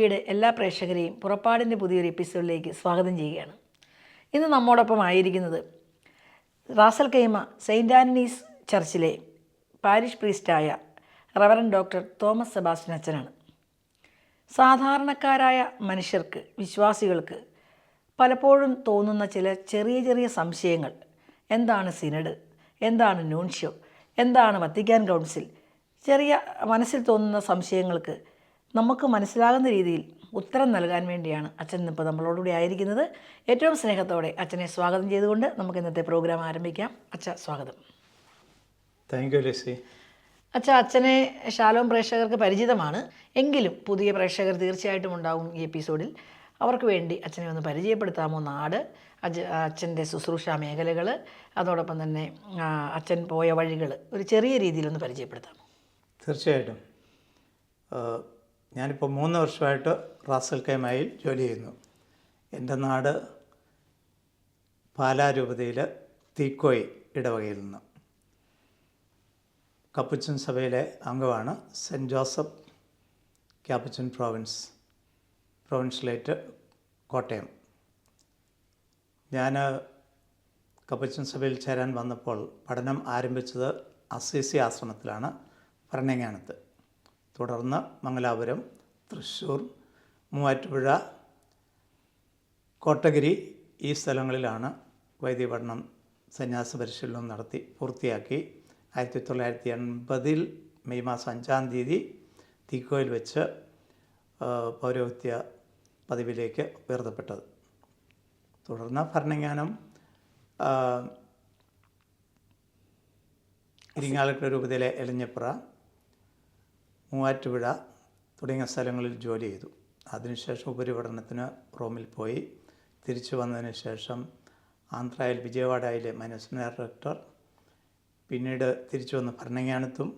വിയുടെ എല്ലാ പ്രേക്ഷകരെയും പുറപ്പാടിൻ്റെ പുതിയൊരു എപ്പിസോഡിലേക്ക് സ്വാഗതം ചെയ്യുകയാണ്. ഇന്ന് നമ്മോടൊപ്പം ആയിരിക്കുന്നത് റാസൽ കൈമ സെയിൻറ്റ് ആൻ്റണീസ് ചർച്ചിലെ പാരിഷ് പ്രീസ്റ്റായ റവറൻ ഡോക്ടർ തോമസ് സെബാസ്റ്റ്യൻ അച്ഛനാണ്. സാധാരണക്കാരായ മനുഷ്യർക്ക്, വിശ്വാസികൾക്ക് പലപ്പോഴും തോന്നുന്ന ചില ചെറിയ ചെറിയ സംശയങ്ങൾ, എന്താണ് സിനഡ്, എന്താണ് നൂൻഷ്യോ, എന്താണ് വത്തിക്കാൻ കൗൺസിൽ, ചെറിയ മനസ്സിൽ തോന്നുന്ന സംശയങ്ങൾക്ക് നമുക്ക് മനസ്സിലാകുന്ന രീതിയിൽ ഉത്തരം നൽകാൻ വേണ്ടിയാണ് അച്ഛൻ ഇപ്പോൾ നമ്മളോടുകൂടി ആയിരിക്കുന്നത്. ഏറ്റവും സ്നേഹത്തോടെ അച്ഛനെ സ്വാഗതം ചെയ്തുകൊണ്ട് നമുക്ക് ഇന്നത്തെ പ്രോഗ്രാം ആരംഭിക്കാം. അച്ഛ, സ്വാഗതം. Thank you Lissy. അച്ഛനെ ശാലോം പ്രേക്ഷകർക്ക് പരിചിതമാണ്, എങ്കിലും പുതിയ പ്രേക്ഷകർ തീർച്ചയായിട്ടും ഉണ്ടാകും ഈ എപ്പിസോഡിൽ. അവർക്ക് വേണ്ടി അച്ഛനെ ഒന്ന് പരിചയപ്പെടുത്താമോ? നാട്, അച്ഛൻ്റെ ശുശ്രൂഷ മേഖലകൾ, അതോടൊപ്പം തന്നെ അച്ഛൻ പോയ വഴികൾ ഒരു ചെറിയ രീതിയിലൊന്ന് പരിചയപ്പെടുത്താമോ? തീർച്ചയായിട്ടും. ഞാനിപ്പോൾ 3 വർഷമായിട്ട് റാസൽ കൈമയിൽ ജോലി ചെയ്യുന്നു. എൻ്റെ നാട് പാലാ രൂപതയിൽ തീക്കോയ് ഇടവകയിൽ നിന്ന്. കപ്പുച്ചൻ സഭയിലെ അംഗമാണ്. Saint Joseph Capuchin provincialate Kottayam. ഞാൻ കപ്പുച്ചൻ സഭയിൽ ചേരാൻ വന്നപ്പോൾ പഠനം ആരംഭിച്ചത് അസീസി ആശ്രമത്തിലാണ്, ഭരണങ്ങാനത്ത്. തുടർന്ന് മംഗലാപുരം, തൃശ്ശൂർ, മൂവാറ്റുപുഴ, കോട്ടഗിരി ഈ സ്ഥലങ്ങളിലാണ് വൈദിക പഠനം, സന്യാസ പരിശീലനം നടത്തി പൂർത്തിയാക്കി 1980 മെയ് മാസം 5-ാം തീയതി തീക്കോയിൽ വെച്ച് പൗരോഹിത്യ പദവിയിലേക്ക് ഉയർത്തപ്പെട്ടത്. തുടർന്ന് ഭരണങ്ങാനം, ഇരിങ്ങാലക്കുട രൂപതയിലെ എലഞ്ഞിപ്പുറ, മൂവാറ്റുപുഴ തുടങ്ങിയ സ്ഥലങ്ങളിൽ ജോലി ചെയ്തു. അതിനുശേഷം ഉപരിപഠനത്തിന് റോമിൽ പോയി. തിരിച്ചു വന്നതിന് ശേഷം ആന്ധ്രയിൽ വിജയവാഡയിലെ മൈനസ് ഡയറക്ടർ, പിന്നീട് തിരിച്ചു വന്ന് ഭരണങ്ങാനത്തും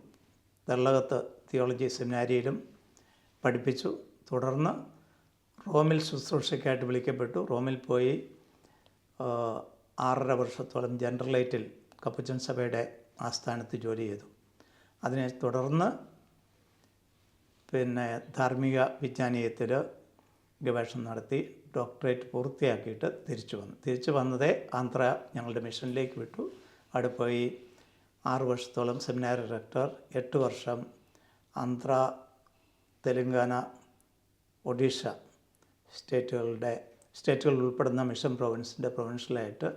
ദള്ളകത്ത് തിയോളജി സെമിനാരിയിലും പഠിപ്പിച്ചു. തുടർന്ന് റോമിൽ ശുശ്രൂഷയ്ക്കായിട്ട് വിളിക്കപ്പെട്ടു. റോമിൽ പോയി 6.5 വർഷത്തോളം ജനറലേറ്റിൽ കപ്പുച്ചൻ സഭയുടെ ആസ്ഥാനത്ത് ജോലി ചെയ്തു. അതിനെ തുടർന്ന് ധാർമ്മിക വിജ്ഞാനീയത്തിൽ ഗവേഷണം നടത്തി ഡോക്ടറേറ്റ് പൂർത്തിയാക്കിയിട്ട് തിരിച്ചു വന്നതേ ആന്ധ്ര ഞങ്ങളുടെ മിഷനിലേക്ക് വിട്ടു. അവിടെ പോയി 6 വർഷത്തോളം സെമിനാരി ഡയറക്ടർ, 8 വർഷം ആന്ധ്ര, തെലുങ്കാന, ഒഡീഷ സ്റ്റേറ്റുകൾ ഉൾപ്പെടുന്ന മിഷൻ പ്രൊവിൻസിൻ്റെ പ്രൊവിൻഷ്യലായിട്ട്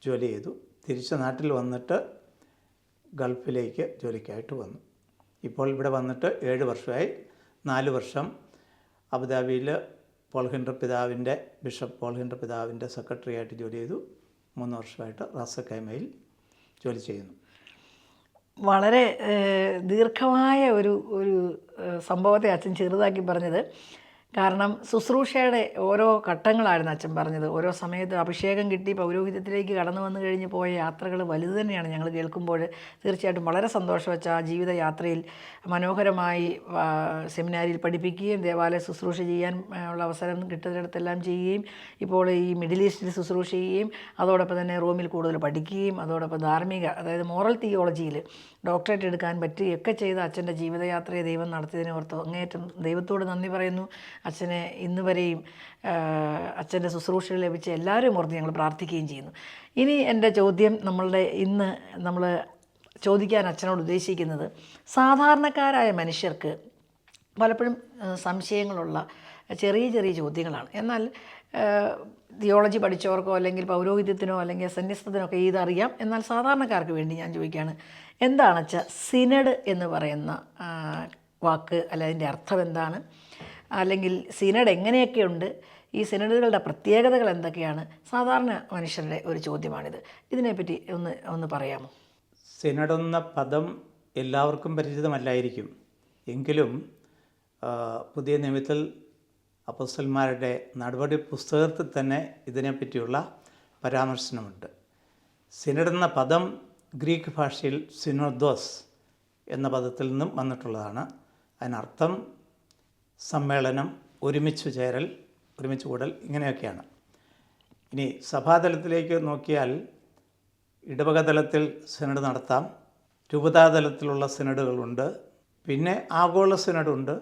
ജോലി ചെയ്തു. തിരിച്ച് നാട്ടിൽ വന്നിട്ട് ഗൾഫിലേക്ക് ജോലിക്കായിട്ട് വന്നു. ഇപ്പോൾ ഇവിടെ വന്നിട്ട് 7 വർഷമായി. 4 വർഷം അബുദാബിയിൽ ബിഷപ്പ് പോൾ ഹെൻറി പിതാവിൻ്റെ സെക്രട്ടറി ആയിട്ട് ജോലി ചെയ്തു. 3 വർഷമായിട്ട് റാസൽ കൈമയിൽ ജോലി ചെയ്യുന്നു. വളരെ ദീർഘമായ ഒരു സംഭവത്തെ അച്ഛൻ ചെറുതാക്കി പറഞ്ഞത്. കാരണം ശുശ്രൂഷയുടെ ഓരോ ഘട്ടങ്ങളായിരുന്നു അച്ഛൻ പറഞ്ഞത്. ഓരോ സമയത്ത് അഭിഷേകം കിട്ടി പൗരോഹിത്യത്തിലേക്ക് കടന്നു വന്നു കഴിഞ്ഞ് പോയ യാത്രകൾ വലുത് തന്നെയാണ്. ഞങ്ങൾ കേൾക്കുമ്പോൾ തീർച്ചയായിട്ടും വളരെ സന്തോഷം വെച്ച ആ ജീവിതയാത്രയിൽ മനോഹരമായി സെമിനാരിയിൽ പഠിപ്പിക്കുകയും ദേവാലയ ശുശ്രൂഷ ചെയ്യാൻ ഉള്ള അവസരം കിട്ടുന്നിടത്തെല്ലാം ചെയ്യുകയും, ഇപ്പോൾ ഈ മിഡിൽ ഈസ്റ്റിൽ ശുശ്രൂഷ ചെയ്യുകയും, അതോടൊപ്പം തന്നെ റോമിൽ കൂടുതൽ പഠിക്കുകയും, അതോടൊപ്പം ധാർമ്മിക, അതായത് മോറൽ തിയോളജിയിൽ ഡോക്ടറേറ്റ് എടുക്കാൻ പറ്റുകയൊക്കെ ചെയ്ത അച്ഛൻ്റെ ജീവിതയാത്രയെ ദൈവം നടത്തിയതിനെ ഓർത്ത് അങ്ങേയറ്റം ദൈവത്തോട് നന്ദി പറയുന്നു. അച്ഛനെ ഇന്ന് വരെയും അച്ഛൻ്റെ ശുശ്രൂഷകൾ ലഭിച്ച എല്ലാവരും ഓർത്ത് ഞങ്ങൾ പ്രാർത്ഥിക്കുകയും ചെയ്യുന്നു. ഇനി എൻ്റെ ചോദ്യം, ഇന്ന് നമ്മൾ ചോദിക്കാൻ അച്ഛനോട് ഉദ്ദേശിക്കുന്നത്, സാധാരണക്കാരായ മനുഷ്യർക്ക് പലപ്പോഴും സംശയങ്ങളുള്ള ചെറിയ ചെറിയ ചോദ്യങ്ങളാണ്. എന്നാൽ തിയോളജി പഠിച്ചവർക്കോ അല്ലെങ്കിൽ പൗരോഹിത്യത്തിനോ അല്ലെങ്കിൽ സന്യസ്തത്തിനോ ഒക്കെ ഇതറിയാം. എന്നാൽ സാധാരണക്കാർക്ക് വേണ്ടി ഞാൻ ചോദിക്കുകയാണ്, എന്താണ് അച്ഛാ സിനഡ് എന്ന് പറയുന്ന വാക്ക്, അല്ല അതിൻ്റെ അർത്ഥം എന്താണ്? അല്ലെങ്കിൽ സിനഡ് എങ്ങനെയൊക്കെയുണ്ട്, ഈ സിനഡുകളുടെ പ്രത്യേകതകൾ എന്തൊക്കെയാണ്? സാധാരണ മനുഷ്യരുടെ ഒരു ചോദ്യമാണിത്. ഇതിനെപ്പറ്റി ഒന്ന് പറയാമോ? സിനഡ് എന്ന പദം എല്ലാവർക്കും പരിചിതമല്ലായിരിക്കും. എങ്കിലും പുതിയ നിയമത്തിൽ അപ്പോസ്തലന്മാരുടെ നടപടി പുസ്തകത്തിൽ തന്നെ ഇതിനെപ്പറ്റിയുള്ള പരാമർശനമുണ്ട്. സിനഡ് എന്ന പദം ഗ്രീക്ക് ഭാഷയിൽ സിനോദോസ് എന്ന പദത്തിൽ നിന്നും വന്നിട്ടുള്ളതാണ്. അതിനർത്ഥം സമ്മേളനം, ഒരുമിച്ച് ചേരൽ, ഒരുമിച്ച് കൂടൽ, ഇങ്ങനെയൊക്കെയാണ്. ഇനി സഭാതലത്തിലേക്ക് നോക്കിയാൽ ഇടവക തലത്തിൽ സിനഡ് നടത്താം, രൂപതാതലത്തിലുള്ള സിനഡുകളുണ്ട്, പിന്നെ ആഗോള സിനഡുണ്ട്,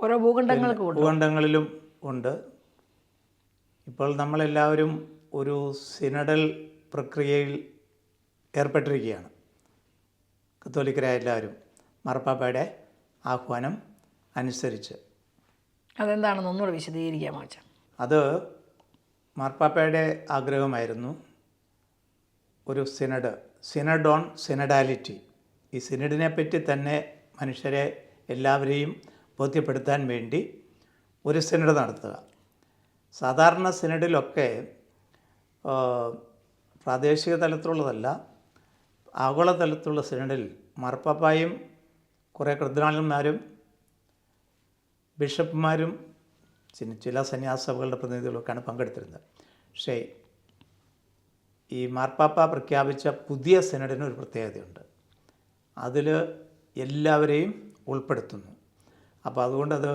ഓരോ ഭൂഖണ്ഡങ്ങൾക്കും ഉണ്ട്. ഭൂഖണ്ഡങ്ങളിലും ഉണ്ട്. ഇപ്പോൾ നമ്മളെല്ലാവരും ഒരു സിനഡൽ പ്രക്രിയയിൽ ഏർപ്പെട്ടിരിക്കുകയാണ്. കത്തോലിക്കരായ എല്ലാവരും മാർപ്പാപ്പയുടെ ആഹ്വാനം അനുസരിച്ച്. അതെന്താണെന്ന് ഒന്നുകൂടെ വിശദീകരിക്കാമോ അച്ഛൻ? അത് മാർപ്പാപ്പയുടെ ആഗ്രഹമായിരുന്നു. ഒരു സിനഡ് ഓൺ സിനഡാലിറ്റി, ഈ സിനഡിനെ പറ്റി തന്നെ മനുഷ്യരെ എല്ലാവരെയും ബോധ്യപ്പെടുത്താൻ വേണ്ടി ഒരു സിനഡ് നടത്തുക. സാധാരണ സിനഡിലൊക്കെ പ്രാദേശിക തലത്തിലുള്ളതല്ല, ആഗോളതലത്തിലുള്ള സിനഡിൽ മാർപ്പാപ്പായും കുറേ കർദിനാളന്മാരും ബിഷപ്പുമാരും ചില സന്യാസഭകളുടെ പ്രതിനിധികളൊക്കെയാണ് പങ്കെടുത്തിരുന്നത്. പക്ഷേ ഈ മാർപ്പാപ്പ പ്രഖ്യാപിച്ച പുതിയ സിനഡിന് ഒരു പ്രത്യേകതയുണ്ട്. അതിൽ എല്ലാവരെയും ഉൾപ്പെടുത്തുന്നു. അപ്പോൾ അതുകൊണ്ടത്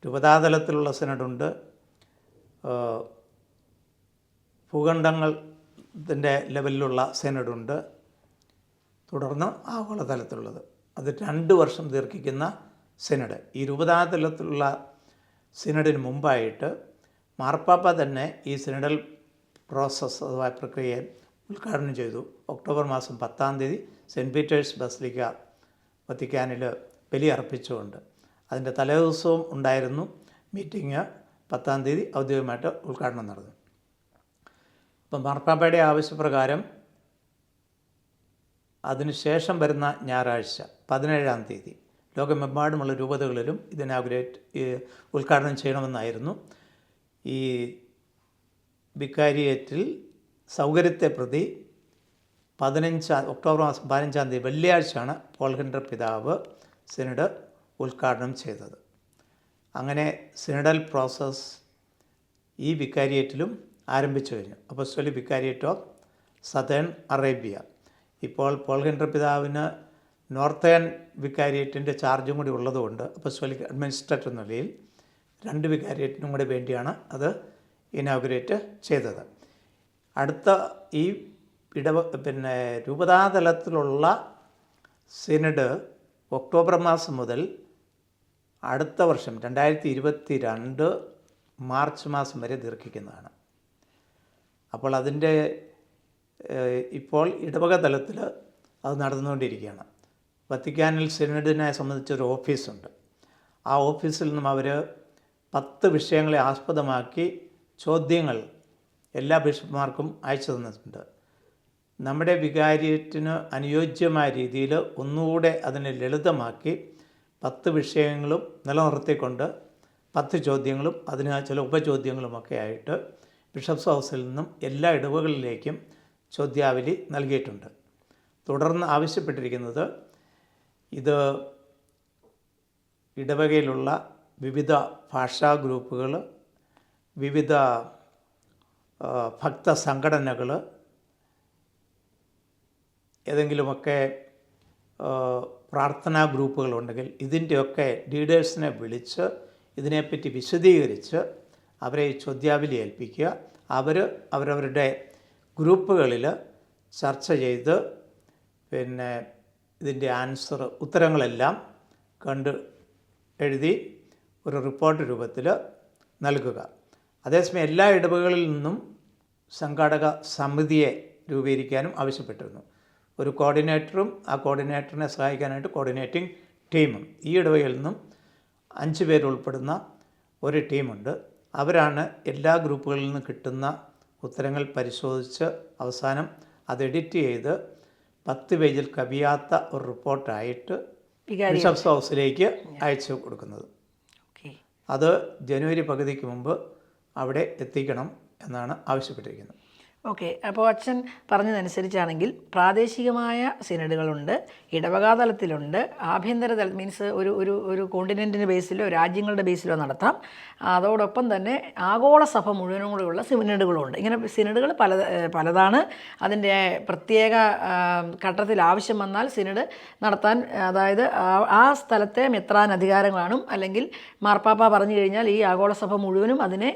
രൂപതാതലത്തിലുള്ള സിനഡുണ്ട്, ഭൂഖണ്ഡങ്ങളുടെ ലെവലിലുള്ള സിനഡുണ്ട്, തുടർന്ന് ആഗോളതലത്തിലുള്ളത്. അത് 2 വർഷം ദീർഘിക്കുന്ന സിനഡ്. ഈ രൂപതാതലത്തിലുള്ള സിനഡിന് മുമ്പായിട്ട് മാർപ്പാപ്പ തന്നെ ഈ സിനഡൽ പ്രോസസ്സ് അഥവാ പ്രക്രിയയെ ഉദ്ഘാടനം ചെയ്തു. ഒക്ടോബർ മാസം 10 സെൻറ്റ് പീറ്റേഴ്സ് ബസിലിക്ക വത്തിക്കാനിൽ ബലി അർപ്പിച്ചുകൊണ്ട്. അതിൻ്റെ തലേദിവസവും ഉണ്ടായിരുന്നു മീറ്റിംഗ്. 10 ഔദ്യോഗികമായിട്ട് ഉദ്ഘാടനം നടന്നു. അപ്പം മാർപ്പാപ്പയുടെ ആവശ്യപ്രകാരം അതിനുശേഷം വരുന്ന ഞായറാഴ്ച 17 ലോകമെമ്പാടുമുള്ള രൂപതകളിലും ഇത് ഉദ്ഘാടനം ചെയ്യണമെന്നായിരുന്നു. ഈ വികാരിയേറ്റിൽ സൗകര്യത്തെ പ്രതി ഒക്ടോബർ മാസം 15 വെള്ളിയാഴ്ചയാണ് പോൾ ഹെൻറി പിതാവ് സിനഡ് ഉദ്ഘാടനം ചെയ്തത്. അങ്ങനെ സിനഡൽ പ്രോസസ്സ് ഈ വികാരിയേറ്റിലും ആരംഭിച്ചു കഴിഞ്ഞു. Apostolic vicariate of southern Arabia. ഇപ്പോൾ പോൾ ഹെൻറി പിതാവിന് നോർത്തേൺ വികാരിയേറ്റിൻ്റെ ചാർജും കൂടി ഉള്ളതുകൊണ്ട് അപ്പോസ്തോലിക് അഡ്മിനിസ്ട്രേറ്റർ എന്ന നിലയിൽ 2 വികാരിയേറ്റിനും കൂടി വേണ്ടിയാണ് അത് ഇനോഗ്രേറ്റ് ചെയ്തത്. അടുത്ത ഈ രൂപതാതലത്തിലുള്ള സിനഡ് ഒക്ടോബർ മാസം മുതൽ അടുത്ത വർഷം 2022 മാർച്ച് മാസം വരെ ദീർഘിക്കുന്നതാണ്. അപ്പോൾ അതിൻ്റെ ഇപ്പോൾ ഇടവക തലത്തിൽ അത് നടന്നുകൊണ്ടിരിക്കുകയാണ്. വത്തിക്കാനിൽ സിനഡിനെ സംബന്ധിച്ചൊരു ഓഫീസുണ്ട്. ആ ഓഫീസിൽ നിന്നും അവർ 10 വിഷയങ്ങളെ ആസ്പദമാക്കി ചോദ്യങ്ങൾ എല്ലാ ബിഷപ്പ്മാർക്കും അയച്ചു തന്നിട്ടുണ്ട്. നമ്മുടെ വികാരിയറ്റിന് അനുയോജ്യമായ രീതിയിൽ ഒന്നുകൂടെ അതിനെ ലളിതമാക്കി 10 വിഷയങ്ങളും നിലനിർത്തിക്കൊണ്ട് 10 ചോദ്യങ്ങളും അതിന് ചില ഉപചോദ്യങ്ങളുമൊക്കെ ആയിട്ട് ബിഷപ്സ് ഹൗസിൽ നിന്നും എല്ലാ ഇടവകളിലേക്കും ചോദ്യാവലി നൽകിയിട്ടുണ്ട്. തുടർന്ന് ആവശ്യപ്പെട്ടിരിക്കുന്നത് ഇത് ഇടവകയിലുള്ള വിവിധ ഭാഷാ ഗ്രൂപ്പുകൾ, വിവിധ ഭക്ത സംഘടനകൾ, ഏതെങ്കിലുമൊക്കെ പ്രാർത്ഥനാ ഗ്രൂപ്പുകളുണ്ടെങ്കിൽ ഇതിൻ്റെയൊക്കെ ലീഡേഴ്സിനെ വിളിച്ച് ഇതിനെപ്പറ്റി വിശദീകരിച്ച് അവരെ ചോദ്യാവലി ഏൽപ്പിക്കുക. അവരവരുടെ ഗ്രൂപ്പുകളിൽ ചർച്ച ചെയ്ത് ഇതിൻ്റെ ഉത്തരങ്ങളെല്ലാം എഴുതി ഒരു റിപ്പോർട്ട് രൂപത്തിൽ നൽകുക. അതേസമയം എല്ലാ ഇടവകളിൽ നിന്നും സംഘാടക സമിതിയെ രൂപീകരിക്കാനും ആവശ്യപ്പെട്ടിരുന്നു. ഒരു കോർഡിനേറ്ററും ആ കോർഡിനേറ്ററിനെ സഹായിക്കാനായിട്ട് കോർഡിനേറ്റിംഗ് ടീമും. ഈ ഇടവകയിൽ നിന്നും 5 പേരുൾപ്പെടുന്ന ഒരു ടീമുണ്ട്. അവരാണ് എല്ലാ ഗ്രൂപ്പുകളിൽ നിന്ന് കിട്ടുന്ന ഉത്തരങ്ങൾ പരിശോധിച്ച് അവസാനം അത് എഡിറ്റ് ചെയ്ത് 10 പേജിൽ കവിയാത്ത ഒരു റിപ്പോർട്ടായിട്ട് ബിഷപ്സ് ഹൗസിലേക്ക് അയച്ചു കൊടുക്കുന്നത്. അത് ജനുവരി പകുതിക്ക് മുമ്പ് അവിടെ എത്തിക്കണം എന്നാണ് ആവശ്യപ്പെട്ടിരിക്കുന്നത്. ഓക്കെ, അപ്പോൾ അച്ഛൻ പറഞ്ഞതനുസരിച്ചാണെങ്കിൽ പ്രാദേശികമായ സിനഡുകളുണ്ട്, ഇടവകാതലത്തിലുണ്ട്, ആഭ്യന്തര തലത്തിൽ മീൻസ് ഒരു കോണ്ടിനെൻറ്റിൻ്റെ ബേസിലോ രാജ്യങ്ങളുടെ ബേസിലോ നടത്താം. അതോടൊപ്പം തന്നെ ആഗോള സഭ മുഴുവനും കൂടെയുള്ള സിനഡുകളുണ്ട്. ഇങ്ങനെ സിനഡുകൾ പലതാണ്. അതിൻ്റെ പ്രത്യേക ഘട്ടത്തിൽ ആവശ്യം വന്നാൽ സിനഡ് നടത്താൻ, അതായത് ആ സ്ഥലത്തെ മെത്രാൻ അധികാരം കാണും, അല്ലെങ്കിൽ മാർപ്പാപ്പ പറഞ്ഞു കഴിഞ്ഞാൽ ഈ ആഗോള സഭ മുഴുവനും അതിനെ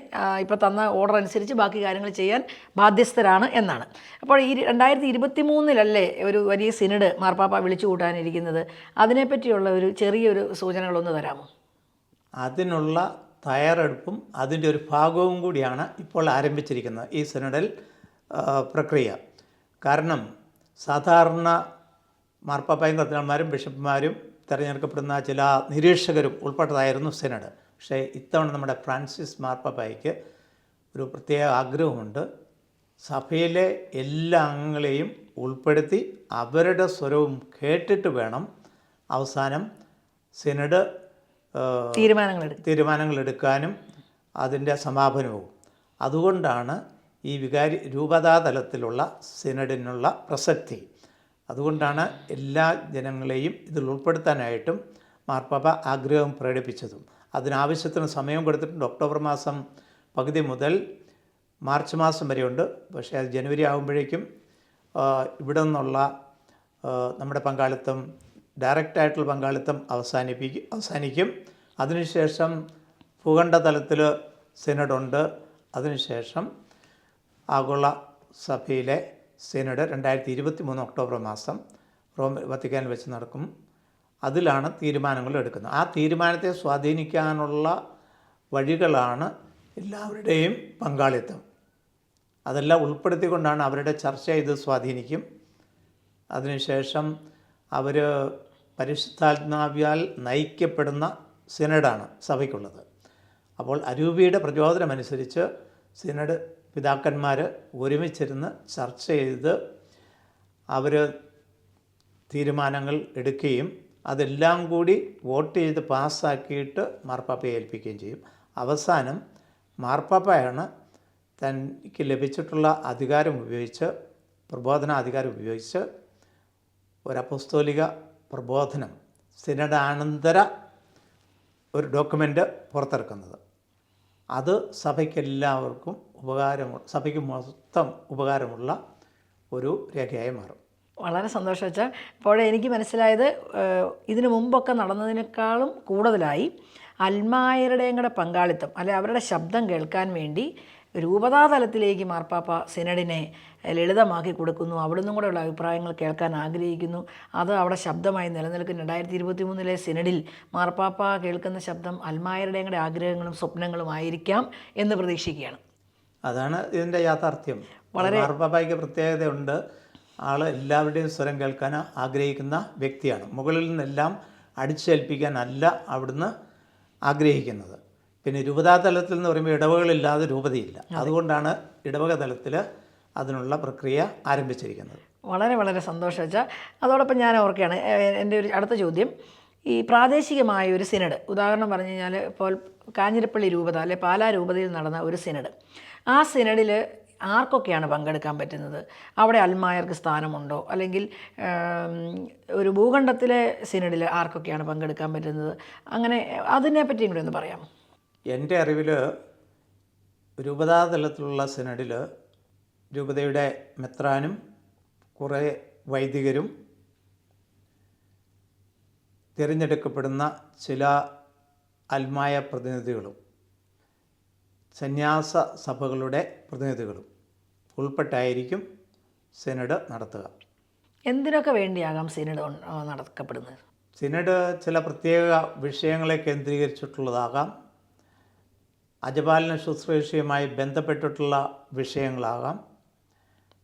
ഇപ്പോൾ തന്ന ഓർഡർ അനുസരിച്ച് ബാക്കി കാര്യങ്ങൾ ചെയ്യാൻ ബാധ്യസ്ഥരാണ് എന്നാണ്. അപ്പോൾ ഈ 2023 ഒരു വലിയ സിനഡ് മാർപ്പാപ്പ വിളിച്ചു കൂട്ടാനിരിക്കുന്നത്. അതിനെപ്പറ്റിയുള്ള ഒരു ചെറിയൊരു സൂചനകളൊന്ന് തരാമോ? അതിനുള്ള തയ്യാറെടുപ്പും അതിൻ്റെ ഒരു ഭാഗവും കൂടിയാണ് ഇപ്പോൾ ആരംഭിച്ചിരിക്കുന്നത് ഈ സിനഡൽ പ്രക്രിയ. കാരണം സാധാരണ മാർപ്പാപ്പായും കർദിനാൾമാരും ബിഷപ്പുമാരും തിരഞ്ഞെടുക്കപ്പെടുന്ന ചില നിരീക്ഷകരും ഉൾപ്പെട്ടതായിരുന്നു സിനഡ്. പക്ഷേ ഇത്തവണ നമ്മുടെ ഫ്രാൻസിസ് മാർപ്പാപ്പായ്ക്ക് ഒരു പ്രത്യേക ആഗ്രഹമുണ്ട്. സഭയിലെ എല്ലാ അംഗങ്ങളെയും ഉൾപ്പെടുത്തി അവരുടെ സ്വരവും കേട്ടിട്ട് വേണം അവസാനം സിനഡ് തീരുമാനങ്ങളെടുക്കാനും അതിൻ്റെ സമാപനവും. അതുകൊണ്ടാണ് ഈ രൂപതാതലത്തിലുള്ള സിനഡിനുള്ള പ്രസക്തി. അതുകൊണ്ടാണ് എല്ലാ ജനങ്ങളെയും ഇതിൽ ഉൾപ്പെടുത്താനായിട്ടും മാർപ്പാപ്പ ആഗ്രഹം പ്രകടിപ്പിച്ചതും. അതിനാവശ്യത്തിന് സമയം കൊടുത്തിട്ടുണ്ട്. ഒക്ടോബർ മാസം പകുതി മുതൽ മാർച്ച് മാസം വരെയുണ്ട്. പക്ഷേ അത് ജനുവരി ആകുമ്പോഴേക്കും ഇവിടെ നിന്നുള്ള നമ്മുടെ പങ്കാളിത്തം, ഡയറക്റ്റായിട്ടുള്ള പങ്കാളിത്തം അവസാനിക്കും. അതിനുശേഷം ഭൂഖണ്ഡ തലത്തിൽ സിനഡുണ്ട്. അതിനുശേഷം ആഗോള സഭയിലെ സിനഡ് 2023 ഒക്ടോബർ മാസം വത്തിക്കാനിൽ വെച്ച് നടക്കും. അതിലാണ് തീരുമാനങ്ങൾ എടുക്കുന്നത്. ആ തീരുമാനത്തെ സ്വാധീനിക്കാനുള്ള വഴികളാണ് എല്ലാവരുടെയും പങ്കാളിത്തം. അതെല്ലാം ഉൾപ്പെടുത്തിക്കൊണ്ടാണ് അവരുടെ ചർച്ച ഇത് സ്വാധീനിക്കും. അതിനുശേഷം അവർ പരിശുദ്ധാത്മാവിയാൽ നയിക്കപ്പെടുന്ന സിനഡാണ് സഭയ്ക്കുള്ളത്. അപ്പോൾ അരൂപിയുടെ പ്രചോദനമനുസരിച്ച് സിനഡ് പിതാക്കന്മാർ ഒരുമിച്ചിരുന്ന് ചർച്ച ചെയ്ത് അവർ തീരുമാനങ്ങൾ എടുക്കുകയും അതെല്ലാം കൂടി വോട്ട് ചെയ്ത് പാസ്സാക്കിയിട്ട് മാർപ്പാപ്പയെ ഏൽപ്പിക്കുകയും ചെയ്യും. അവസാനം മാർപ്പാപ്പയാണ് തനിക്ക് ലഭിച്ചിട്ടുള്ള അധികാരം ഉപയോഗിച്ച്, പ്രബോധനാധികാരം ഉപയോഗിച്ച് ഒരു അപ്പസ്തോലിക പ്രബോധനം, സിനഡാനന്തര ഒരു ഡോക്യുമെൻ്റ് പുറത്തിറക്കുന്നത്. അത് സഭയ്ക്കെല്ലാവർക്കും സഭയ്ക്ക് മൊത്തം ഉപകാരമുള്ള ഒരു രേഖയായി മാറും. വളരെ സന്തോഷം വെച്ചാൽ ഇപ്പോൾ എനിക്ക് മനസ്സിലായത് ഇതിനു മുമ്പൊക്കെ നടന്നതിനേക്കാളും കൂടുതലായി അൽമായരുടെയും കൂടെ പങ്കാളിത്തം, അല്ലെ അവരുടെ ശബ്ദം കേൾക്കാൻ വേണ്ടി രൂപതാതലത്തിലേക്ക് മാർപ്പാപ്പ സിനഡിനെ ലളിതമാക്കി കൊടുക്കുന്നു. അവിടുന്നും കൂടെയുള്ള അഭിപ്രായങ്ങൾ കേൾക്കാൻ ആഗ്രഹിക്കുന്നു. അത് അവിടെ ശബ്ദമായി നിലനിൽക്കും. 2023 സിനഡിൽ മാർപ്പാപ്പ കേൾക്കുന്ന ശബ്ദം അൽമായരുടെയും കൂടെ ആഗ്രഹങ്ങളും സ്വപ്നങ്ങളും ആയിരിക്കാം എന്ന് പ്രതീക്ഷിക്കുകയാണ്. അതാണ് ഇതിൻ്റെ യാഥാർത്ഥ്യം. മാർപ്പാപ്പയ്ക്ക് പ്രത്യേകതയുണ്ട്. ആൾ എല്ലാവരുടെയും സ്വരം കേൾക്കാൻ ആഗ്രഹിക്കുന്ന വ്യക്തിയാണ്. മുകളിൽ നിന്നെല്ലാം അടിച്ചേൽപ്പിക്കാനല്ല അവിടുന്ന് ആഗ്രഹിക്കുന്നത്. പിന്നെ രൂപതാതലത്തിൽ എന്ന് പറയുമ്പോൾ ഇടവകളില്ലാതെ രൂപതയില്ല. അതുകൊണ്ടാണ് ഇടവക തലത്തിൽ അതിനുള്ള പ്രക്രിയ ആരംഭിച്ചിരിക്കുന്നത്. വളരെ വളരെ സന്തോഷം വെച്ചാൽ അതോടൊപ്പം ഞാൻ ഓർക്കുകയാണ്, എൻ്റെ ഒരു അടുത്ത ചോദ്യം, ഈ പ്രാദേശികമായ ഒരു സിനഡ്, ഉദാഹരണം പറഞ്ഞു കഴിഞ്ഞാൽ ഇപ്പോൾ കാഞ്ഞിരപ്പള്ളി രൂപത അല്ലെ പാലാ രൂപതയിൽ നടന്ന ഒരു സിനഡ്, ആ സിനഡിൽ ആർക്കൊക്കെയാണ് പങ്കെടുക്കാൻ പറ്റുന്നത്? അവിടെ അൽമായർക്ക് സ്ഥാനമുണ്ടോ? അല്ലെങ്കിൽ ഒരു ഭൂഖണ്ഡത്തിലെ സിനഡിൽ ആർക്കൊക്കെയാണ് പങ്കെടുക്കാൻ പറ്റുന്നത്? അങ്ങനെ അതിനെപ്പറ്റിയും കൂടി ഒന്ന് പറയാമോ? എൻ്റെ അറിവിൽ രൂപതാതലത്തിലുള്ള സിനഡിൽ രൂപതയുടെ മെത്രാനും കുറേ വൈദികരും തിരഞ്ഞെടുക്കപ്പെടുന്ന ചില അൽമായ പ്രതിനിധികളും സന്യാസ സഭകളുടെ പ്രതിനിധികളും ഉൾപ്പെട്ടായിരിക്കും സിനഡ് നടത്തുക. എന്തിനൊക്കെ വേണ്ടിയാകാം സിനഡ് നടക്കപ്പെടുന്നത്? സിനഡ് ചില പ്രത്യേക വിഷയങ്ങളെ കേന്ദ്രീകരിച്ചിട്ടുള്ളതാകാം. അജപാലന ശുശ്രൂഷയുമായി ബന്ധപ്പെട്ടിട്ടുള്ള വിഷയങ്ങളാകാം.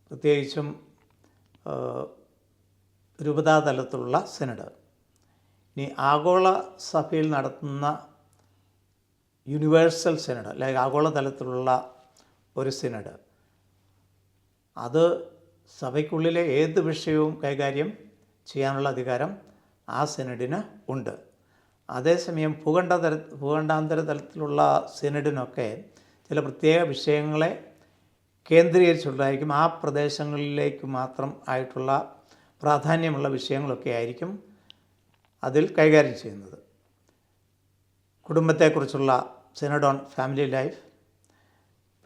പ്രത്യേകിച്ചും രൂപതാതലത്തിലുള്ള സിനഡ്. ഇനി ആഗോള സഭയിൽ നടത്തുന്ന യൂണിവേഴ്സൽ സിനഡ്, അല്ലെങ്കിൽ ആഗോളതലത്തിലുള്ള ഒരു സിനഡ്, അത് സഭയ്ക്കുള്ളിലെ ഏത് വിഷയവും കൈകാര്യം ചെയ്യാനുള്ള അധികാരം ആ സിനഡിന് ഉണ്ട്. അതേസമയം ഭൂഖണ്ഡാന്തര തലത്തിലുള്ള സിനഡിനൊക്കെ ചില പ്രത്യേക വിഷയങ്ങളെ കേന്ദ്രീകരിച്ചുള്ളതായിരിക്കും. ആ പ്രദേശങ്ങളിലേക്ക് മാത്രം ആയിട്ടുള്ള പ്രാധാന്യമുള്ള വിഷയങ്ങളൊക്കെ ആയിരിക്കും അതിൽ കൈകാര്യം ചെയ്യുന്നത്. കുടുംബത്തെക്കുറിച്ചുള്ള സിനഡ് ഓൺ ഫാമിലി ലൈഫ്,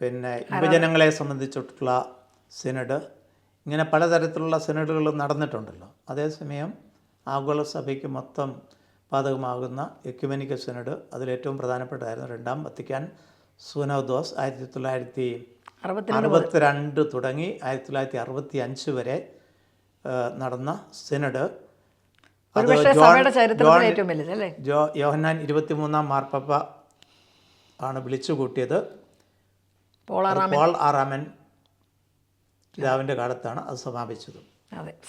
പിന്നെ യുവജനങ്ങളെ സംബന്ധിച്ചിട്ടുള്ള സിനഡ്, ഇങ്ങനെ പലതരത്തിലുള്ള സിനഡുകൾ നടന്നിട്ടുണ്ടല്ലോ. അതേസമയം ആഗോള സഭയ്ക്ക് മൊത്തം ബാധകമാകുന്ന എക്യുമെനിക്കൽ സിനഡ് അതിലേറ്റവും പ്രധാനപ്പെട്ടതായിരുന്നു രണ്ടാം വത്തിക്കാൻ സുനോദോസ് 1962 തുടങ്ങി 1965 വരെ നടന്ന സിനഡ്. ഒരുപക്ഷെ സഭയുടെ ചരിത്രത്തിൽ ഏറ്റവും വലുത് അല്ലേ? യോഹന്നാൻ 23-ാം മാർപ്പാപ്പ ആണ് വിളിച്ചു കൂട്ടിയത്. പോൾ ആറാമൻ പിതാവിൻ്റെ കാലത്താണ് അത് സമാപിച്ചത്.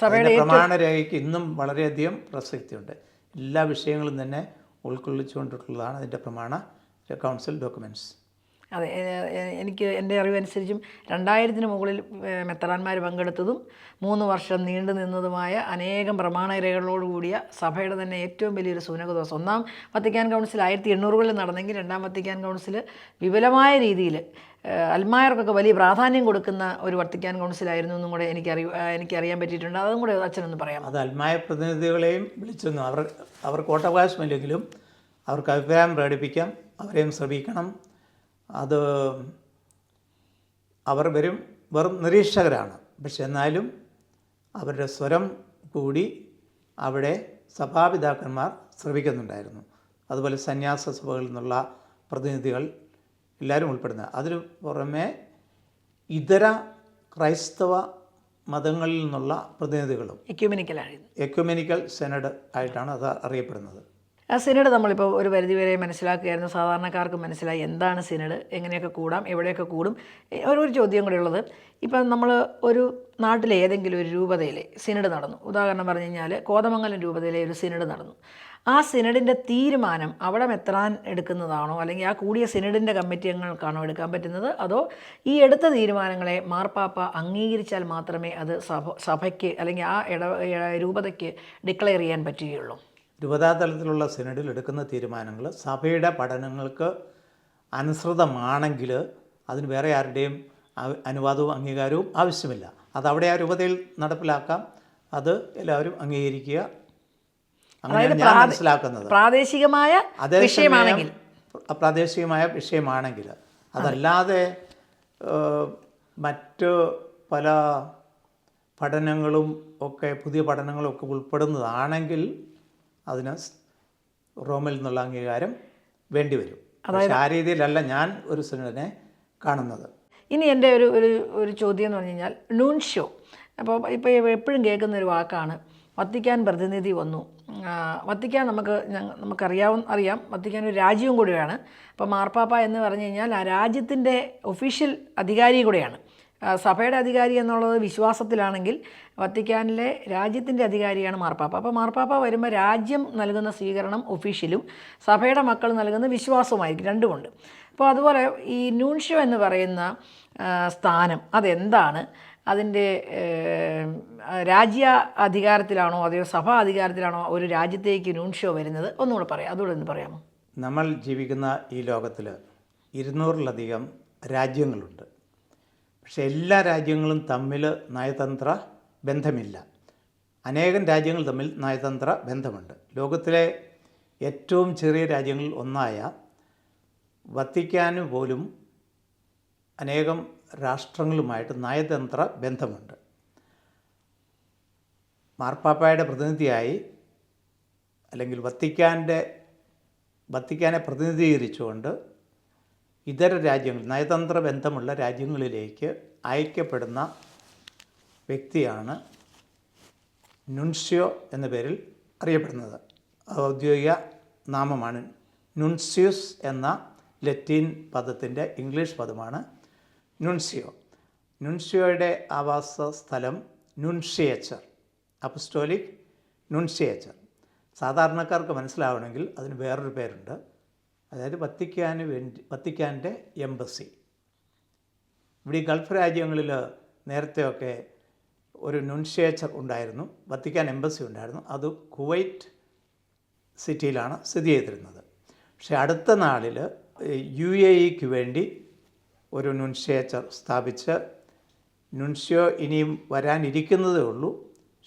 സഭയുടെ പ്രമാണരേഖയ്ക്ക് ഇന്നും വളരെയധികം പ്രസക്തിയുണ്ട്. എല്ലാ വിഷയങ്ങളും തന്നെ ഉൾക്കൊള്ളിച്ചുകൊണ്ടിട്ടുള്ളതാണ് അതിൻ്റെ പ്രമാണ കൗൺസിൽ ഡോക്യുമെൻറ്റ്സ്. അതെ, എനിക്ക് എൻ്റെ അറിവനുസരിച്ചും 2000-ന് മുകളിൽ മെത്രാന്മാർ പങ്കെടുത്തതും 3 വർഷം നീണ്ടു നിന്നതുമായ അനേകം പ്രമാണരേഖകളോടുകൂടിയ സഭയുടെ തന്നെ ഏറ്റവും വലിയൊരു സൂനകദോസം. 1-ാം വത്തിക്കാൻ കൗൺസിൽ 1800-കളിൽ നടന്നെങ്കിൽ 2-ാം വത്തിക്കാൻ കൗൺസിൽ വിപുലമായ രീതിയിൽ അൽമായർക്കൊക്കെ വലിയ പ്രാധാന്യം കൊടുക്കുന്ന ഒരു വത്തിക്കാൻ കൗൺസിലായിരുന്നു എന്നും കൂടെ എനിക്കറിയാൻ പറ്റിയിട്ടുണ്ട്. അതും കൂടെ അച്ഛനൊന്ന് പറയാം. അത് അൽമായ പ്രതിനിധികളെയും വിളിച്ചൊന്നും അവർക്ക് വോട്ടവകാശമില്ലെങ്കിലും അവർക്ക് അഭിപ്രായം പ്രകടിപ്പിക്കാം, അവരെയും ശ്രമിക്കണം. അത് അവർ വെറും നിരീക്ഷകരാണ്. പക്ഷെ എന്നാലും അവരുടെ സ്വരം കൂടി അവിടെ സഭാപിതാക്കന്മാർ ശ്രവിക്കുന്നുണ്ടായിരുന്നു. അതുപോലെ സന്യാസ സഭകളിൽ നിന്നുള്ള പ്രതിനിധികൾ എല്ലാവരും ഉൾപ്പെടുന്നത്. അതിനു പുറമെ ഇതര ക്രൈസ്തവ മതങ്ങളിൽ നിന്നുള്ള പ്രതിനിധികളും എക്യുമെനിക്കൽ സെനഡ് ആയിട്ടാണ് അത് അറിയപ്പെടുന്നത്. ആ സിനഡ് നമ്മളിപ്പോൾ ഒരു പരിധിവരെ മനസ്സിലാക്കുകയായിരുന്നു. സാധാരണക്കാർക്ക് മനസ്സിലായി എന്താണ് സിനഡ്, എങ്ങനെയൊക്കെ കൂടാം, എവിടെയൊക്കെ കൂടും. ഒരു ചോദ്യം കൂടെ ഉള്ളത്, ഇപ്പം നമ്മൾ ഒരു നാട്ടിലെ ഏതെങ്കിലും ഒരു രൂപതയിലെ സിനഡ് നടന്നു. ഉദാഹരണം പറഞ്ഞു കഴിഞ്ഞാൽ കോതമംഗലം രൂപതയിലെ ഒരു സിനഡ് നടന്നു. ആ സിനഡിൻ്റെ തീരുമാനം അവിടെ മെത്രാൻ എടുക്കുന്നതാണോ, അല്ലെങ്കിൽ ആ കൂടിയ സിനഡിൻ്റെ കമ്മിറ്റി അംഗങ്ങൾക്കാണോ എടുക്കാൻ പറ്റുന്നത്, അതോ ഈ എടുത്ത തീരുമാനങ്ങളെ മാർപ്പാപ്പ അംഗീകരിച്ചാൽ മാത്രമേ അത് സഭയ്ക്ക് അല്ലെങ്കിൽ ആ രൂപതയ്ക്ക് ഡിക്ലെയർ ചെയ്യാൻ പറ്റുകയുള്ളൂ? രൂപതാതലത്തിലുള്ള സിനഡിൽ എടുക്കുന്ന തീരുമാനങ്ങൾ സഭയുടെ പഠനങ്ങൾക്ക് അനുസൃതമാണെങ്കിൽ അതിന് വേറെ ആരുടെയും അനുവാദവും അംഗീകാരവും ആവശ്യമില്ല. അതവിടെ ആ രൂപതയിൽ നടപ്പിലാക്കാം. അത് എല്ലാവരും അംഗീകരിക്കുക. അങ്ങനെയാണ് ഞാൻ മനസ്സിലാക്കുന്നത്. പ്രാദേശികമായ വിഷയമാണെങ്കിൽ അതല്ലാതെ മറ്റ് പല പഠനങ്ങളും ഒക്കെ പുതിയ പഠനങ്ങളും ഒക്കെ ഉൾപ്പെടുന്നതാണെങ്കിൽ അതിന് റോമിൽ നിന്നുള്ള അംഗീകാരം വേണ്ടിവരും. പക്ഷേ ആ രീതിയിലല്ല ഞാൻ ഒരു സിനഡിനെ കാണുന്നത്. ഇനി എൻ്റെ ഒരു ചോദ്യം എന്ന് പറഞ്ഞു കഴിഞ്ഞാൽ നൂൻഷ്യോ. അപ്പോൾ ഇപ്പോൾ എപ്പോഴും കേൾക്കുന്ന ഒരു വാക്കാണ് വത്തിക്കാൻ പ്രതിനിധി വന്നു. വത്തിക്കാൻ അറിയാം വത്തിക്കാൻ ഒരു രാജ്യവും കൂടിയാണ്. അപ്പോൾ മാർപ്പാപ്പ എന്ന് പറഞ്ഞു കഴിഞ്ഞാൽ ആ രാജ്യത്തിൻ്റെ ഒഫീഷ്യൽ അധികാരി കൂടെയാണ്. സഭയുടെ അധികാരി എന്നുള്ളത് വിശ്വാസത്തിലാണെങ്കിൽ വത്തിക്കാനിലെ രാജ്യത്തിൻ്റെ അധികാരിയാണ് മാർപ്പാപ്പ. അപ്പോൾ മാർപ്പാപ്പ വരുമ്പോൾ രാജ്യം നൽകുന്ന സ്വീകരണം ഒഫീഷ്യലും സഭയുടെ മക്കൾ നൽകുന്ന വിശ്വാസവുമായിരിക്കും, രണ്ടുമുണ്ട്. അപ്പോൾ അതുപോലെ ഈ നൂൻഷ്യോ എന്ന് പറയുന്ന സ്ഥാനം അതെന്താണ്? അതിൻ്റെ രാജ്യ അധികാരത്തിലാണോ അതെയോ സഭാ അധികാരത്തിലാണോ ഒരു രാജ്യത്തേക്ക് നൂൻഷ്യോ വരുന്നത്? ഒന്നുകൂടെ പറയാം, അതുകൂടെ ഒന്ന് പറയാമോ? നമ്മൾ ജീവിക്കുന്ന ഈ ലോകത്തിൽ 200-ലധികം രാജ്യങ്ങളുണ്ട്. പക്ഷേ എല്ലാ രാജ്യങ്ങളും തമ്മിൽ നയതന്ത്ര ബന്ധമില്ല. അനേകം രാജ്യങ്ങൾ തമ്മിൽ നയതന്ത്ര ബന്ധമുണ്ട്. ലോകത്തിലെ ഏറ്റവും ചെറിയ രാജ്യങ്ങളിൽ ഒന്നായ വത്തിക്കാന് പോലും അനേകം രാഷ്ട്രങ്ങളുമായിട്ട് നയതന്ത്ര ബന്ധമുണ്ട്. മാർപ്പാപ്പയുടെ പ്രതിനിധിയായി അല്ലെങ്കിൽ വത്തിക്കാനെ പ്രതിനിധീകരിച്ചുകൊണ്ട് ഇതര രാജ്യങ്ങൾ നയതന്ത്ര ബന്ധമുള്ള രാജ്യങ്ങളിലേക്ക് അയക്കപ്പെടുന്ന വ്യക്തിയാണ് നുൻഷ്യോ എന്ന പേരിൽ അറിയപ്പെടുന്നത്. ഔദ്യോഗിക നാമമാണ് നുൻസ്യൂസ് എന്ന ലത്തീൻ പദത്തിൻ്റെ ഇംഗ്ലീഷ് പദമാണ് നുൻഷ്യോ. നുൻഷ്യോയുടെ ആവാസ സ്ഥലം നുൻഷിയേച്ചർ, അപ്പസ്റ്റോലിക് നുൻഷിയേച്ചർ. സാധാരണക്കാർക്ക് മനസ്സിലാവണമെങ്കിൽ അതിന് വേറൊരു പേരുണ്ട്. അതായത് വത്തിക്കാൻ്റെ എംബസി. ഇവിടെ ഈ ഗൾഫ് രാജ്യങ്ങളിൽ നേരത്തെയൊക്കെ ഒരു നുൻഷിയേച്ചർ ഉണ്ടായിരുന്നു, വത്തിക്കാൻ എംബസി ഉണ്ടായിരുന്നു. അത് കുവൈറ്റ് സിറ്റിയിലാണ് സ്ഥിതി ചെയ്തിരുന്നത്. പക്ഷേ അടുത്ത നാളിൽ UAEക്ക് വേണ്ടി ഒരു നുൻഷിയേച്ചർ സ്ഥാപിച്ച് നുൻഷ്യോ ഇനിയും വരാനിരിക്കുന്നതേ ഉള്ളൂ.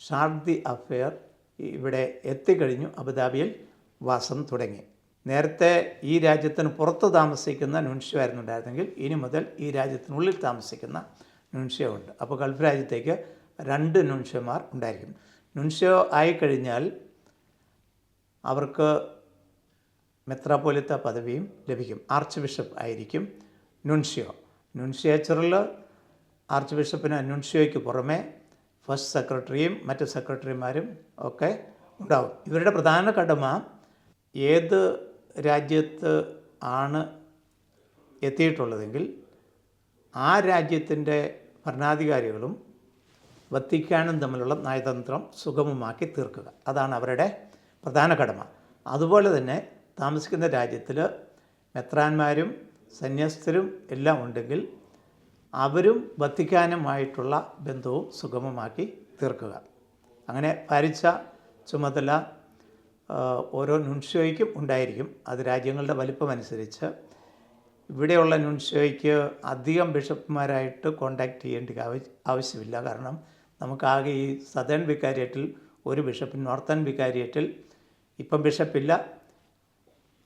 ഷാർദി അഫെയർ ഇവിടെ എത്തിക്കഴിഞ്ഞു, അബുദാബിയിൽ വാസം തുടങ്ങി. നേരത്തെ ഈ രാജ്യത്തിന് പുറത്ത് താമസിക്കുന്ന നുൻഷ്യോ ആയിരുന്നു ഉണ്ടായിരുന്നെങ്കിൽ ഇനി മുതൽ ഈ രാജ്യത്തിനുള്ളിൽ താമസിക്കുന്ന നുൻഷ്യോ ഉണ്ട്. അപ്പോൾ ഗൾഫ് രാജ്യത്തേക്ക് 2 നുൻഷ്യോമാർ ഉണ്ടായിരിക്കും. നുൻഷ്യോ ആയിക്കഴിഞ്ഞാൽ അവർക്ക് മെത്രാപ്പോലിത്ത പദവിയും ലഭിക്കും. ആർച്ച് ബിഷപ്പ് ആയിരിക്കും നുൻഷ്യോ. നുൻഷിയേച്ചറിൽ ആർച്ച് ബിഷപ്പിന് നുൻഷ്യോയ്ക്ക് പുറമെ ഫസ്റ്റ് സെക്രട്ടറിയും മറ്റ് സെക്രട്ടറിമാരും ഒക്കെ ഉണ്ടാവും. ഇവരുടെ പ്രധാന കടമ ഏത് രാജ്യത്ത് ആണ് എത്തിയിട്ടുള്ളതെങ്കിൽ ആ രാജ്യത്തിൻ്റെ ഭരണാധികാരികളും വത്തിക്കാനും തമ്മിലുള്ള നയതന്ത്രം സുഗമമാക്കി തീർക്കുക. അതാണ് അവരുടെ പ്രധാന കടമ. അതുപോലെ തന്നെ താമസിക്കുന്ന രാജ്യത്തിൽ മെത്രാന്മാരും സന്യസ്തരും എല്ലാം ഉണ്ടെങ്കിൽ അവരും വത്തിക്കാനുമായിട്ടുള്ള ബന്ധവും സുഗമമാക്കി തീർക്കുക. അങ്ങനെ ഭാരിച്ച ചുമതല ഓരോ നുൻഷ്യോയ്ക്കും ഉണ്ടായിരിക്കും. അത് രാജ്യങ്ങളുടെ വലിപ്പമനുസരിച്ച്. ഇവിടെയുള്ള നുൻഷ്യോയ്ക്ക് അധികം ബിഷപ്പുമാരായിട്ട് കോണ്ടാക്ട് ചെയ്യേണ്ട ആവശ്യമില്ല. കാരണം നമുക്കാകെ ഈ സദേൺ വികാരിയേറ്റിൽ ഒരു ബിഷപ്പ്, നോർത്തേൺ വികാരിയേറ്റിൽ ഇപ്പം ബിഷപ്പില്ല,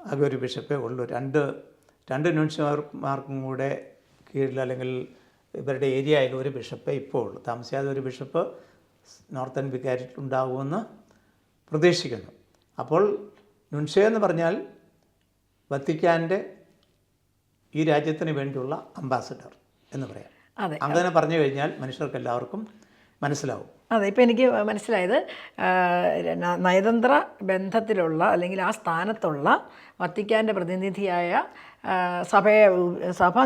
ആകെ ഒരു ബിഷപ്പേ ഉള്ളൂ. രണ്ട് നുൻഷ്യോമാർക്കും കൂടെ കീഴിൽ അല്ലെങ്കിൽ ഇവരുടെ ഏരിയയിൽ ഒരു ബിഷപ്പേ ഇപ്പോൾ ഉള്ളൂ. താമസിയാതെ ഒരു ബിഷപ്പ് നോർത്തേൺ വികാരിയേറ്റിൽ ഉണ്ടാകുമെന്ന് പ്രതീക്ഷിക്കുന്നു. അപ്പോൾ നുൻഷ്യോ എന്ന് പറഞ്ഞാൽ വത്തിക്കാൻ്റെ ഈ രാജ്യത്തിന് വേണ്ടിയുള്ള അംബാസഡർ എന്ന് പറയാം. അതെ, അങ്ങനെ പറഞ്ഞു കഴിഞ്ഞാൽ മനുഷ്യർക്ക് എല്ലാവർക്കും മനസ്സിലാവും. അതെ, ഇപ്പോൾ എനിക്ക് മനസ്സിലായത് നയതന്ത്ര ബന്ധത്തിലുള്ള അല്ലെങ്കിൽ ആ സ്ഥാനത്തുള്ള വത്തിക്കാൻ്റെ പ്രതിനിധിയായ സഭ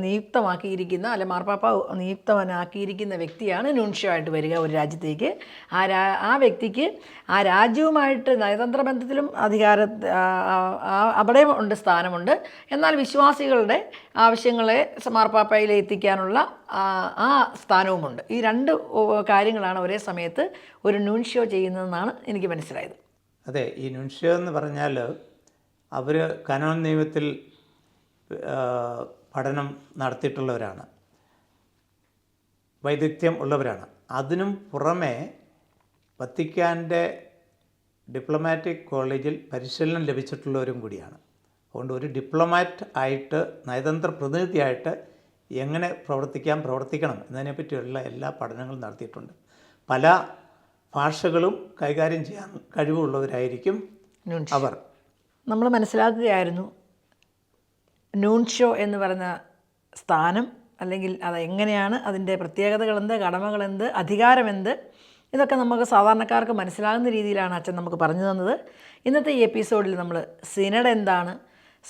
നിയുക്തമാക്കിയിരിക്കുന്ന അല്ലെ മാർപ്പാപ്പ നിയുക്തനാക്കിയിരിക്കുന്ന വ്യക്തിയാണ് നുൻഷ്യോ ആയിട്ട് വരിക ഒരു രാജ്യത്തേക്ക്. ആ വ്യക്തിക്ക് ആ രാജ്യവുമായിട്ട് നയതന്ത്ര ബന്ധത്തിലും അവിടെ ഉണ്ട്, സ്ഥാനമുണ്ട്. എന്നാൽ വിശ്വാസികളുടെ ആവശ്യങ്ങളെ മാർപ്പാപ്പയിൽ എത്തിക്കാനുള്ള ആ സ്ഥാനവുമുണ്ട്. ഈ രണ്ട് കാര്യങ്ങളാണ് ഒരേ സമയത്ത് ഒരു നുൻഷ്യോ ചെയ്യുന്നതെന്നാണ് എനിക്ക് മനസ്സിലായത്. അതെ, ഈ നുൻഷ്യോ എന്ന് പറഞ്ഞാൽ അവർ കനോൻ നിയമത്തിൽ പഠനം നടത്തിയിട്ടുള്ളവരാണ്, വൈദഗ്ധ്യം ഉള്ളവരാണ്. അതിനും പുറമെ വത്തിക്കാൻ്റെ ഡിപ്ലോമാറ്റിക് കോളേജിൽ പരിശീലനം ലഭിച്ചിട്ടുള്ളവരും കൂടിയാണ്. അതുകൊണ്ട് ഒരു ഡിപ്ലോമാറ്റ് ആയിട്ട്, നയതന്ത്ര പ്രതിനിധിയായിട്ട് എങ്ങനെ പ്രവർത്തിക്കണം എന്നതിനെപ്പറ്റിയുള്ള എല്ലാ പഠനങ്ങളും നടത്തിയിട്ടുണ്ട്. പല ഭാഷകളും കൈകാര്യം ചെയ്യാൻ കഴിവുള്ളവരായിരിക്കും അവർ. നമ്മൾ മനസ്സിലാക്കുകയായിരുന്നു നുൻഷ്യോ എന്ന് പറയുന്ന സ്ഥാനം, അല്ലെങ്കിൽ അത് എങ്ങനെയാണ്, അതിൻ്റെ പ്രത്യേകതകളെന്ത്, കടമകളെന്ത്, അധികാരമെന്ത്, ഇതൊക്കെ നമുക്ക് സാധാരണക്കാർക്ക് മനസ്സിലാകുന്ന രീതിയിലാണ് അച്ഛൻ നമുക്ക് പറഞ്ഞു തന്നത്. ഇന്നത്തെ ഈ എപ്പിസോഡിൽ നമ്മൾ സിനഡ് എന്താണ്,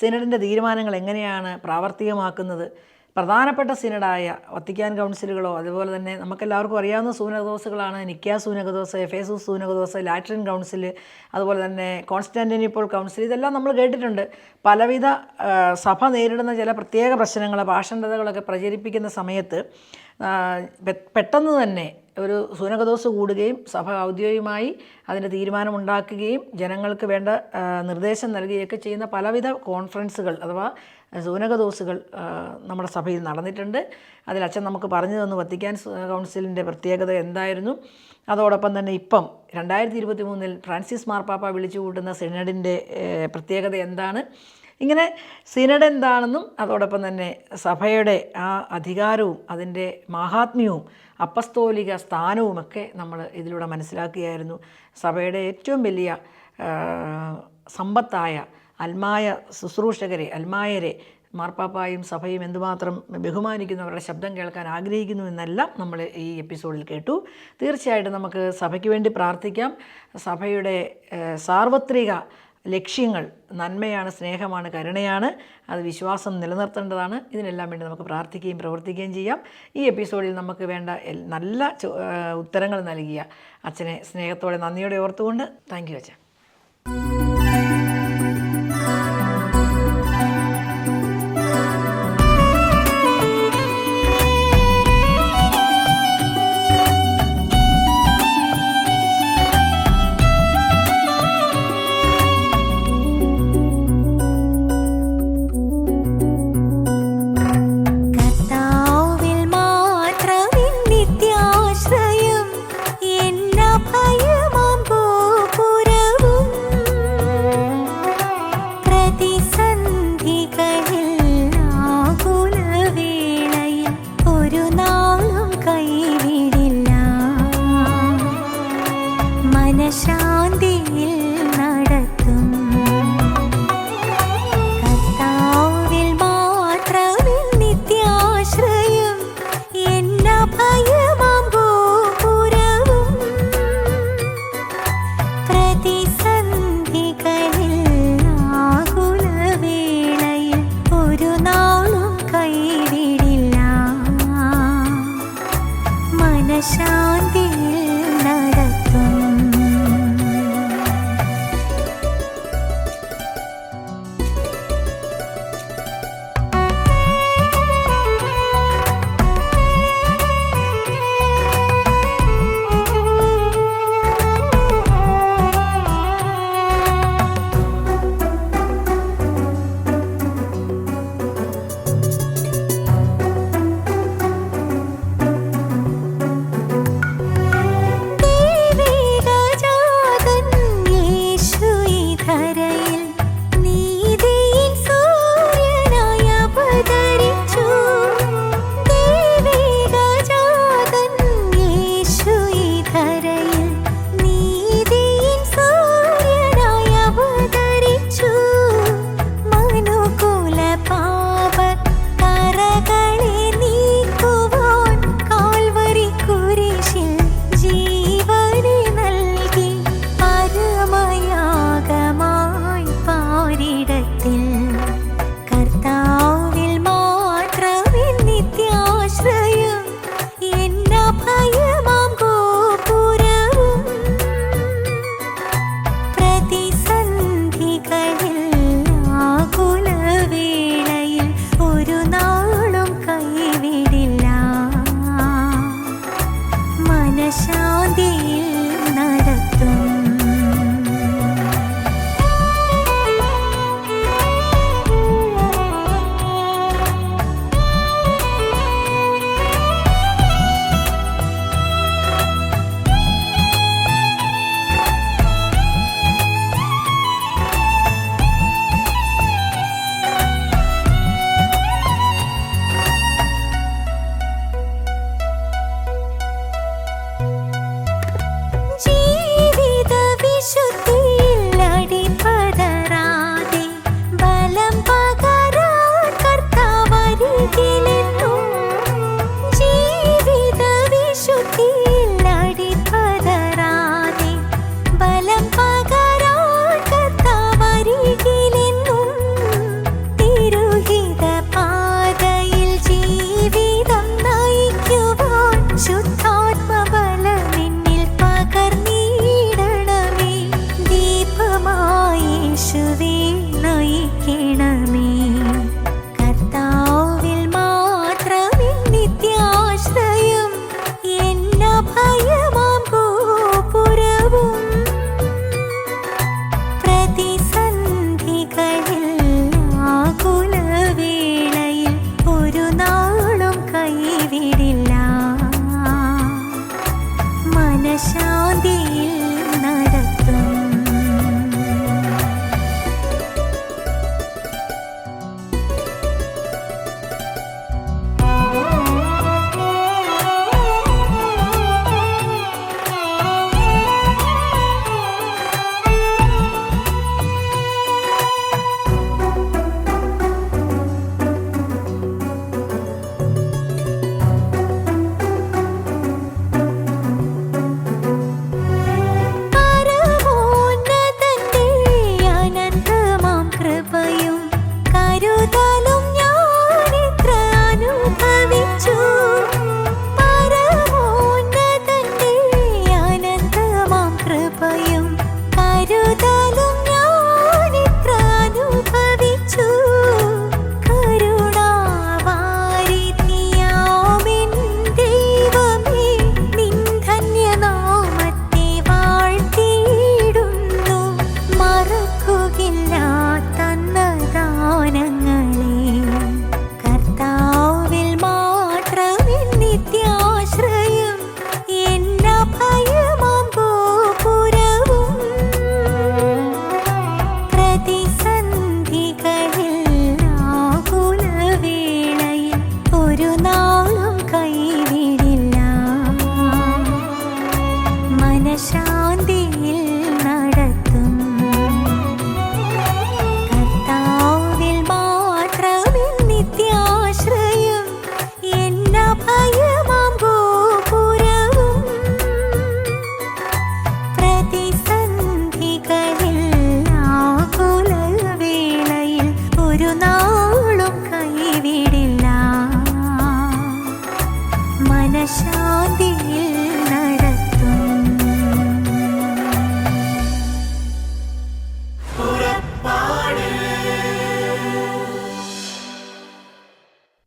സിനഡിൻ്റെ തീരുമാനങ്ങൾ എങ്ങനെയാണ് പ്രാവർത്തികമാക്കുന്നത്, പ്രധാനപ്പെട്ട സിനഡായ വത്തിക്കാൻ കൗൺസിലുകളോ അതുപോലെ തന്നെ നമുക്കെല്ലാവർക്കും അറിയാവുന്ന സൂനകദോസുകളാണ് നിക്ക സൂനകദോസ്, എഫേസൂസ് സൂനകദോസ്, ലാറ്ററിൻ കൗൺസിൽ, അതുപോലെ തന്നെ കോൺസ്റ്റാന്റിനോപ്പിൾ കൗൺസിൽ, ഇതെല്ലാം നമ്മൾ കേട്ടിട്ടുണ്ട്. പലവിധ സഭ നേരിടുന്ന ചില പ്രത്യേക പ്രശ്നങ്ങൾ, ഭാഷണ്ഡതകളൊക്കെ പ്രചരിപ്പിക്കുന്ന സമയത്ത് പെട്ടെന്ന് തന്നെ ഒരു സൂനകദോസ് കൂടുകയും സഭ ഔദ്യോഗികമായി അതിൻ്റെ തീരുമാനമുണ്ടാക്കുകയും ജനങ്ങൾക്ക് വേണ്ട നിർദ്ദേശം നൽകുകയൊക്കെ ചെയ്യുന്ന പലവിധ കോൺഫറൻസുകൾ അഥവാ സൂനകദോസുകൾ നമ്മുടെ സഭയിൽ നടന്നിട്ടുണ്ട്. അതിൽ അച്ഛൻ നമുക്ക് പറഞ്ഞു തന്നു വത്തിക്കാൻ കൗൺസിലിൻ്റെ പ്രത്യേകത എന്തായിരുന്നു. അതോടൊപ്പം തന്നെ ഇപ്പം 2023 ഫ്രാൻസിസ് മാർപ്പാപ്പ വിളിച്ചു കൂട്ടുന്ന സിനഡിൻ്റെ പ്രത്യേകത എന്താണ്, ഇങ്ങനെ സിനഡ് എന്താണെന്നും അതോടൊപ്പം തന്നെ സഭയുടെ ആ അധികാരവും അതിൻ്റെ മാഹാത്മ്യവും അപ്പസ്തോലിക സ്ഥാനവുമൊക്കെ നമ്മൾ ഇതിലൂടെ മനസ്സിലാക്കുകയായിരുന്നു. സഭയുടെ ഏറ്റവും വലിയ സമ്പത്തായ അൽമായ ശുശ്രൂഷകരെ, അൽമായരെ മാർപ്പാപ്പായും സഭയും എന്തുമാത്രം ബഹുമാനിക്കുന്നവരുടെ ശബ്ദം കേൾക്കാൻ ആഗ്രഹിക്കുന്നു എന്നെല്ലാം നമ്മൾ ഈ എപ്പിസോഡിൽ കേട്ടു. തീർച്ചയായിട്ടും നമുക്ക് സഭയ്ക്ക് വേണ്ടി പ്രാർത്ഥിക്കാം. സഭയുടെ സാർവത്രിക ലക്ഷ്യങ്ങൾ നന്മയാണ്, സ്നേഹമാണ്, കരുണയാണ്. അത് വിശ്വാസം നിലനിർത്തേണ്ടതാണ്. ഇതിനെല്ലാം വേണ്ടി നമുക്ക് പ്രാർത്ഥിക്കുകയും പ്രവർത്തിക്കുകയും ചെയ്യാം. ഈ എപ്പിസോഡിൽ നമുക്ക് വേണ്ട നല്ല ഉത്തരങ്ങൾ നൽകിയ അച്ഛനെ സ്നേഹത്തോടെ നന്ദിയോടെ ഓർത്തുകൊണ്ട് താങ്ക് യു അച്ഛൻ. ഭയമാം ഗോപുരവും മനഃശാന്തിയിൽ നടത്തും. ഭയമാ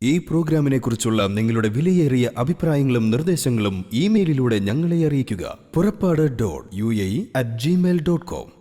ഈ പ്രോഗ്രാമിനെക്കുറിച്ചുള്ള നിങ്ങളുടെ വിലയേറിയ അഭിപ്രായങ്ങളും നിർദ്ദേശങ്ങളും ഇമെയിലിലൂടെ ഞങ്ങളെ അറിയിക്കുക. പുറപ്പാട്.UAE@gmail.com